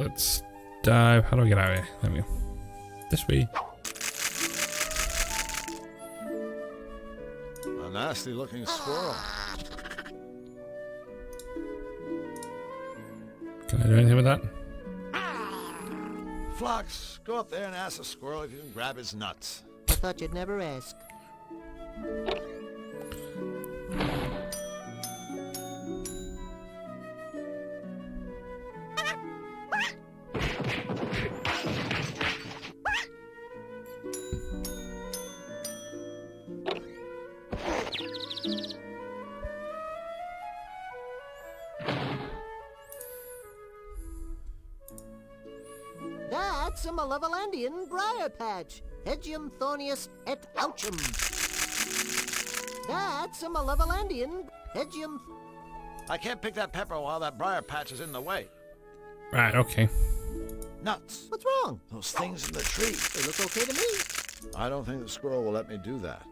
let's dive. How do I get out of here? There we go. This way. A nasty looking squirrel. Can I do anything with that? Flux, go up there and ask the squirrel if you can grab his nuts. I thought you'd never ask. That's a Malevolandian briar patch. Hedgium thornius et ouchum. That's a Malevolandian Hedgium. I can't pick that pepper while that briar patch is in the way. Right, okay. Nuts. What's wrong? Those things in the tree. They look okay to me. I don't think the squirrel will let me do that.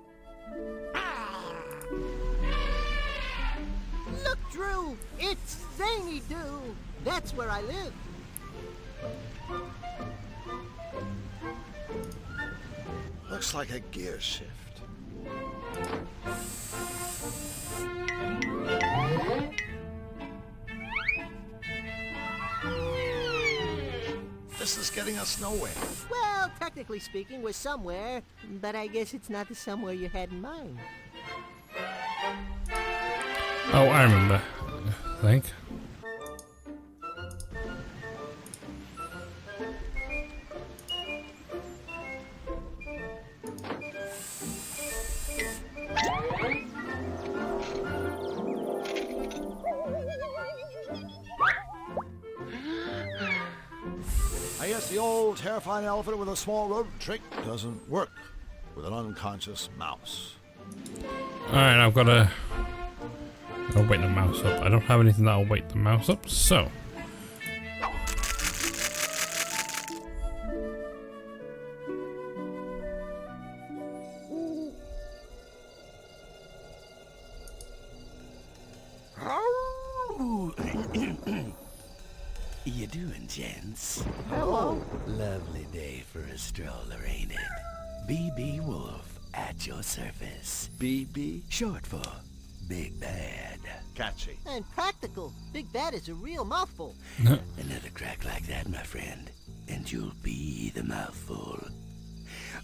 Look, Drew! It's Zanydu! That's where I live. Looks like a gear shift. This is getting us nowhere. Well, technically speaking, we're somewhere, but I guess it's not the somewhere you had in mind. Oh, I remember. I think. I guess the old terrifying elephant with a small rodent trick doesn't work with an unconscious mouse. Alright, I've got to wake the mouse up. I don't have anything that'll wake the mouse up, so. You doing, gents? Hello. Lovely day for a stroller, ain't it? BB Wolf at your service. BB? Short for Big Bad. Catchy. And practical. Big Bad is a real mouthful. Another crack like that, my friend, and you'll be the mouthful.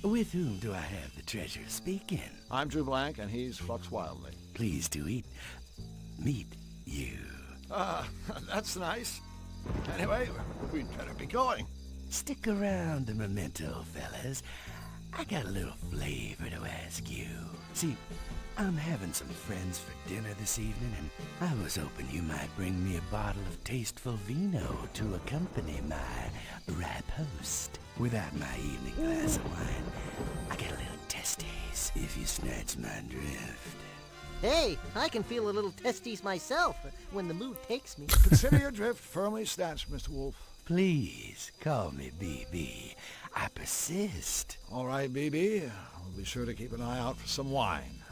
With whom do I have the treasure speaking? I'm Drew Blank, and he's Flux Wildly. Pleased to meet you. That's nice. Anyway, we'd better be going. Stick around a memento, fellas. I got a little flavor to ask you. See, I'm having some friends for dinner this evening, and I was hoping you might bring me a bottle of tasteful vino to accompany my ripe host. Without my evening glass of wine, I get a little testes, if you snatch my drift. Hey, I can feel a little testes myself when the mood takes me. Consider your drift firmly snatched, Mr. Wolf. Please, call me BB. I persist. All right, BB. We'll be sure to keep an eye out for some wine.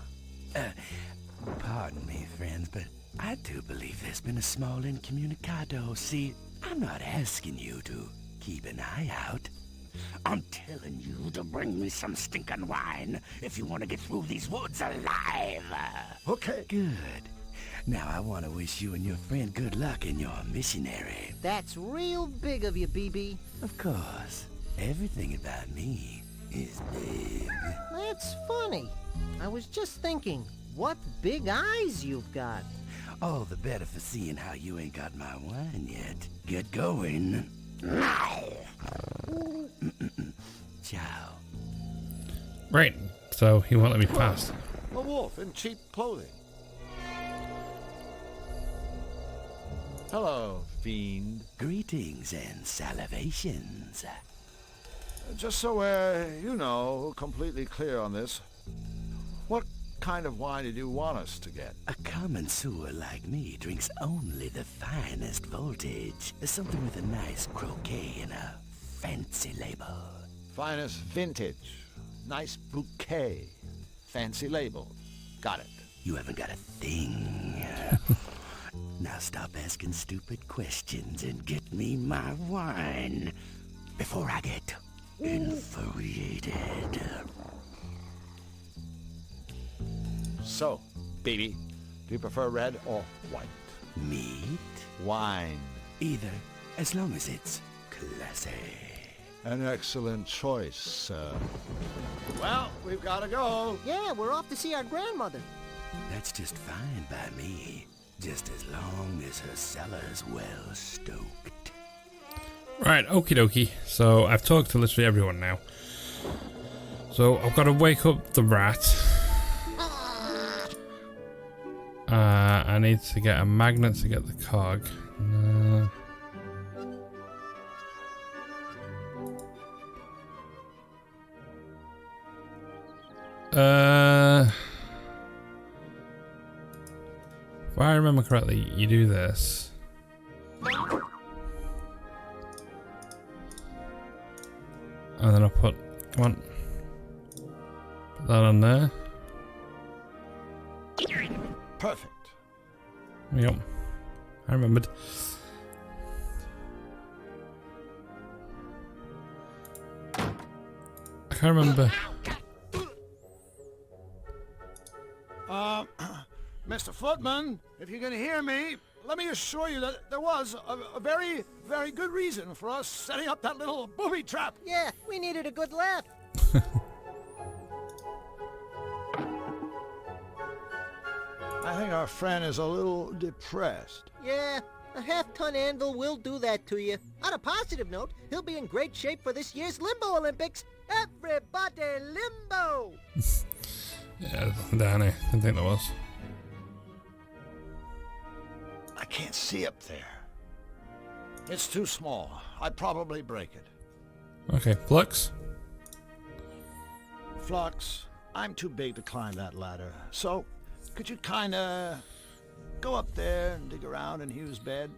Pardon me, friends, but I do believe there's been a small incommunicado. See, I'm not asking you to keep an eye out. I'm telling you to bring me some stinking wine if you want to get through these woods alive. Okay. Good. Now I want to wish you and your friend good luck in your missionary. That's real big of you, BB. Of course, everything about me is big. That's funny. I was just thinking, what big eyes you've got. All the better for seeing how you ain't got my wine yet. Get going. Ciao. Right, so he won't let me pass. A wolf in cheap clothing. Hello, fiend. Greetings and salivations. Just so we're, completely clear on this, what kind of wine did you want us to get? A common sewer like me drinks only the finest voltage. Something with a nice croquet and a fancy label. Finest vintage. Nice bouquet. Fancy label. Got it. You haven't got a thing. Now stop asking stupid questions and get me my wine before I get infuriated. So, baby, do you prefer red or white? Meat? Wine. Either, as long as it's classy. An excellent choice, sir. Well, we've got to go. Yeah, we're off to see our grandmother. That's just fine by me, just as long as her cellar's well stoked. Right, okie dokie. So I've talked to literally everyone now. So I've got to wake up the rat. I need to get a magnet to get the cog. If I remember correctly, you do this. And then I'll put, come on, put that on there. Perfect. There we go. I remembered. I can't remember. Mr. Footman, if you can hear me, let me assure you that there was a very, very good reason for us setting up that little booby trap. Yeah, we needed a good laugh. I think our friend is a little depressed. Yeah, a half-ton anvil will do that to you. On a positive note, he'll be in great shape for this year's Limbo Olympics. Everybody limbo! Yeah, Danny, I didn't think there was. I can't see up there. It's too small. I'd probably break it. Okay, Flux. Flux, I'm too big to climb that ladder. So, could you kinda go up there and dig around in Hugh's bed?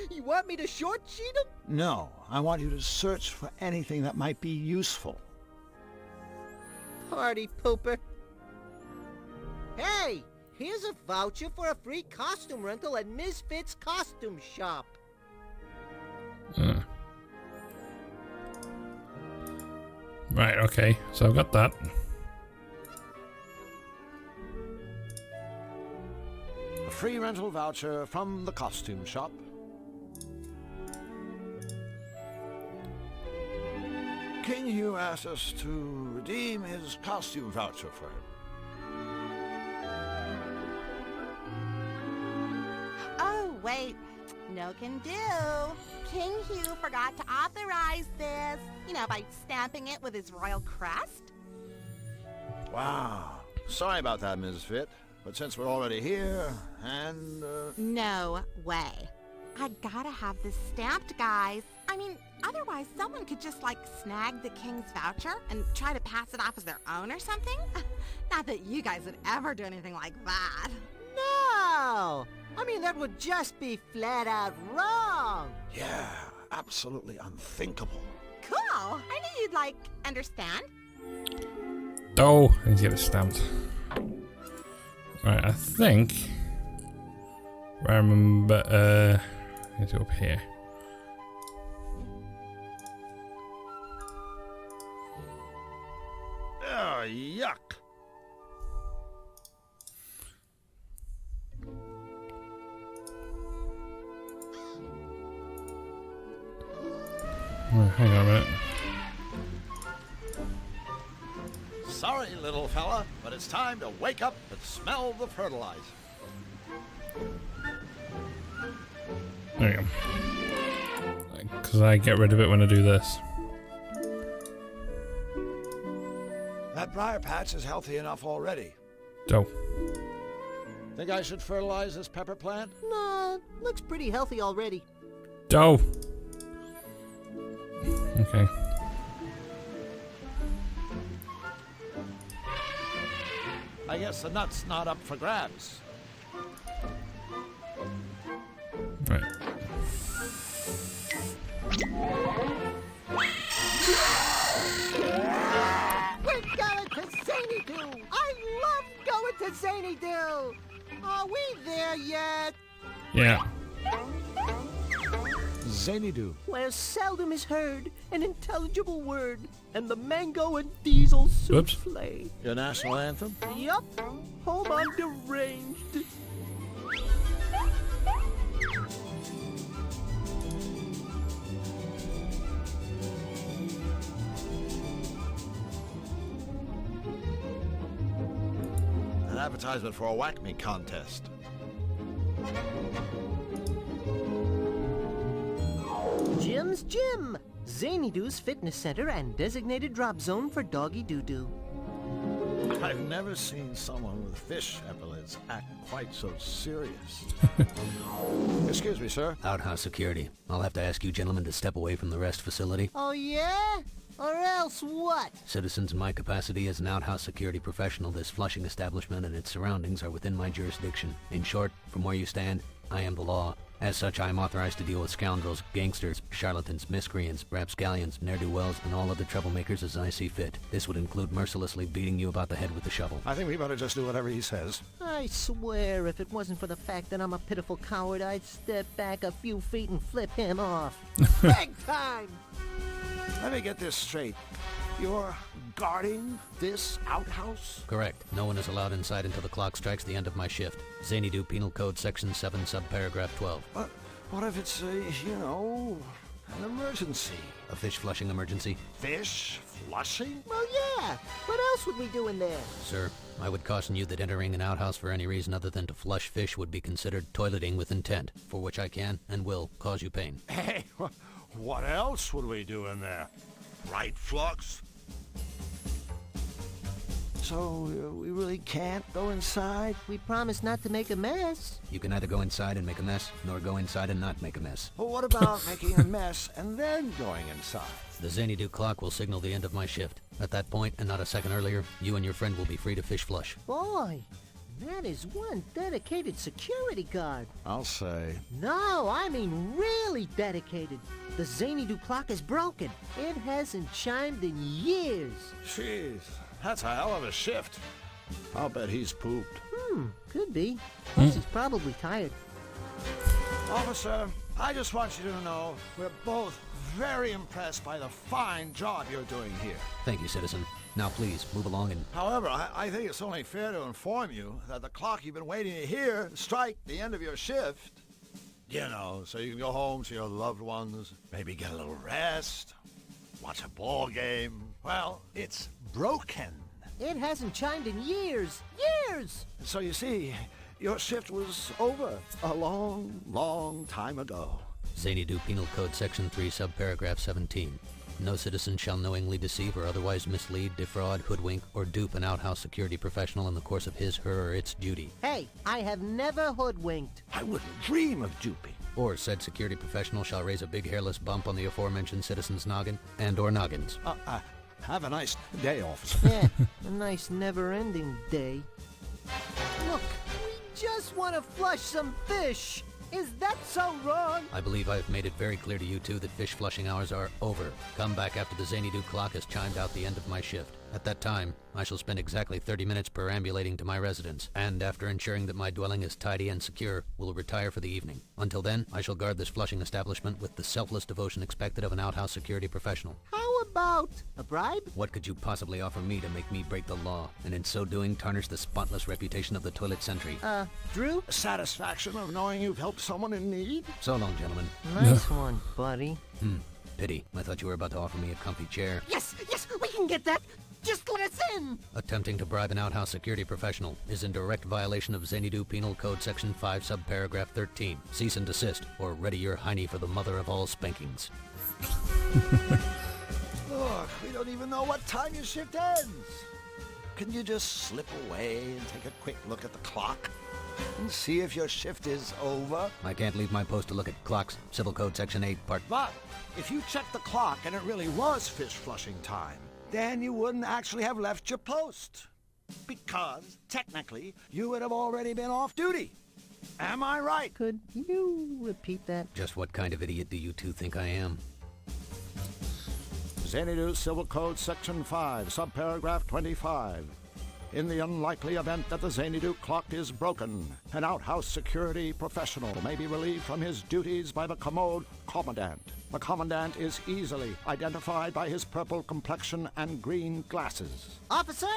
You want me to short sheet him? No, I want you to search for anything that might be useful. Party pooper. Hey, here's a voucher for a free costume rental at Misfits Costume Shop. Right, okay, so I've got that. A free rental voucher from the costume shop. King Hugh asked us to redeem his costume voucher for him. Oh, wait. No can do. King Hugh forgot to authorize this. You know, by stamping it with his royal crest. Wow. Sorry about that, Misfit. But since we're already here, and, No way. I gotta have this stamped, guys. I mean, otherwise someone could just, like, snag the king's voucher and try to pass it off as their own or something. Not that you guys would ever do anything like that. No! I mean, that would just be flat out wrong. yeah, absolutely unthinkable. Cool. I knew you'd, like, understand. Oh, I need to get it stamped. Right, I think I remember, I need to go up here. Oh, yuck. Oh, hang on a minute. Sorry, little fella, but it's time to wake up and smell the fertilizer. There you go. Because I get rid of it when I do this. That briar patch is healthy enough already. Oh. Think I should fertilize this pepper plant? Nah, looks pretty healthy already. Oh. Okay. I guess the nut's not up for grabs. Right. We're going to Zanydu! I love going to Zanydu! Are we there yet? Yeah. Zanydu. Where seldom is heard an intelligible word, and the mango and diesel souffle. Your national anthem? Yup. Home on deranged. An advertisement for a whack me contest. Jim's Gym, Zanydu's fitness center and designated drop zone for doggy doo-doo. I've never seen someone with fish epaulets act quite so serious. Excuse me, sir. Outhouse security. I'll have to ask you gentlemen to step away from the rest facility. Oh yeah? Or else what? Citizens, in my capacity as an outhouse security professional, this Flushing establishment and its surroundings are within my jurisdiction. In short, from where you stand, I am the law. As such, I am authorized to deal with scoundrels, gangsters, charlatans, miscreants, rapscallions, ne'er-do-wells, and all other troublemakers as I see fit. This would include mercilessly beating you about the head with the shovel. I think we better just do whatever he says. I swear, if it wasn't for the fact that I'm a pitiful coward, I'd step back a few feet and flip him off. Big time! Let me get this straight. You're guarding this outhouse? Correct. No one is allowed inside until the clock strikes the end of my shift. Zanydu Penal Code Section 7, subparagraph 12. But what if it's an emergency? A fish flushing emergency? Fish flushing? Well, yeah. What else would we do in there? Sir, I would caution you that entering an outhouse for any reason other than to flush fish would be considered toileting with intent, for which I can and will cause you pain. Hey, what else would we do in there? Right, Flux? So, we really can't go inside? We promised not to make a mess. You can neither go inside and make a mess, nor go inside and not make a mess. Well, what about making a mess and then going inside? The Zanydu clock will signal the end of my shift. At that point, and not a second earlier, you and your friend will be free to fish flush. Boy, that is one dedicated security guard. I'll say. No, I mean really dedicated. The Zanydu clock is broken. It hasn't chimed in years. Jeez, that's a hell of a shift. I'll bet he's pooped. Could be. Plus, he's probably tired. Officer, I just want you to know we're both very impressed by the fine job you're doing here. Thank you, citizen. Now please, move along and... However, I think it's only fair to inform you that the clock you've been waiting to hear strike the end of your shift. You know, so you can go home to your loved ones, maybe get a little rest, watch a ball game. Well, it's broken. It hasn't chimed in years. Years! So you see, your shift was over a long, long time ago. Zanydu Penal Code Section 3, subparagraph 17. No citizen shall knowingly deceive or otherwise mislead, defraud, hoodwink, or dupe an outhouse security professional in the course of his, her, or its duty. Hey, I have never hoodwinked. I wouldn't dream of duping. Or said security professional shall raise a big hairless bump on the aforementioned citizen's noggin and or noggins. Have a nice day, officer. Yeah, a nice never-ending day. Look, we just want to flush some fish. Is that so wrong? I believe I've made it very clear to you two that fish flushing hours are over. Come back after the Zanydu clock has chimed out the end of my shift. At that time, I shall spend exactly 30 minutes perambulating to my residence, and after ensuring that my dwelling is tidy and secure, will retire for the evening. Until then, I shall guard this flushing establishment with the selfless devotion expected of an outhouse security professional. How about a bribe? What could you possibly offer me to make me break the law, and in so doing tarnish the spotless reputation of the toilet sentry? Drew? Satisfaction of knowing you've helped someone in need? So long, gentlemen. Nice one, buddy. Pity. I thought you were about to offer me a comfy chair. Yes, we can get that. Just let us in. Attempting to bribe an outhouse security professional is in direct violation of Zanydu Penal Code Section 5, subparagraph 13. Cease and desist, or ready your hiney for the mother of all spankings. Look, we don't even know what time your shift ends. Can you just slip away and take a quick look at the clock and see if your shift is over? I can't leave my post to look at clocks. Civil Code Section 8, Part... But if you checked the clock and it really was fish flushing time, then you wouldn't actually have left your post. Because, technically, you would have already been off duty. Am I right? Could you repeat that? Just what kind of idiot do you two think I am? Zanydu Civil Code Section 5, subparagraph 25. In the unlikely event that the Zanydu clock is broken, an outhouse security professional may be relieved from his duties by the commode commandant. The commandant is easily identified by his purple complexion and green glasses. Officer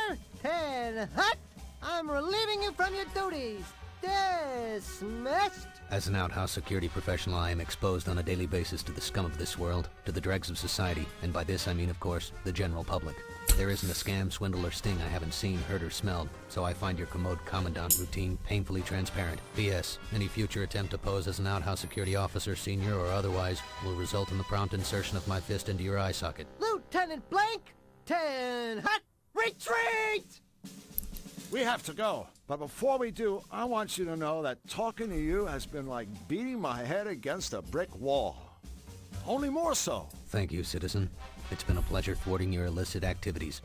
10 Hut, I'm relieving you from your duties. Dismissed. As an outhouse security professional, I am exposed on a daily basis to the scum of this world, to the dregs of society, and by this I mean, of course, the general public. There isn't a scam, swindle, or sting I haven't seen, heard, or smelled, so I find your commode commandant routine painfully transparent. P.S. Any future attempt to pose as an outhouse security officer, senior or otherwise, will result in the prompt insertion of my fist into your eye socket. Lieutenant Blank, 10 Hut, retreat! We have to go, but before we do, I want you to know that talking to you has been like beating my head against a brick wall. Only more so. Thank you, citizen. It's been a pleasure thwarting your illicit activities.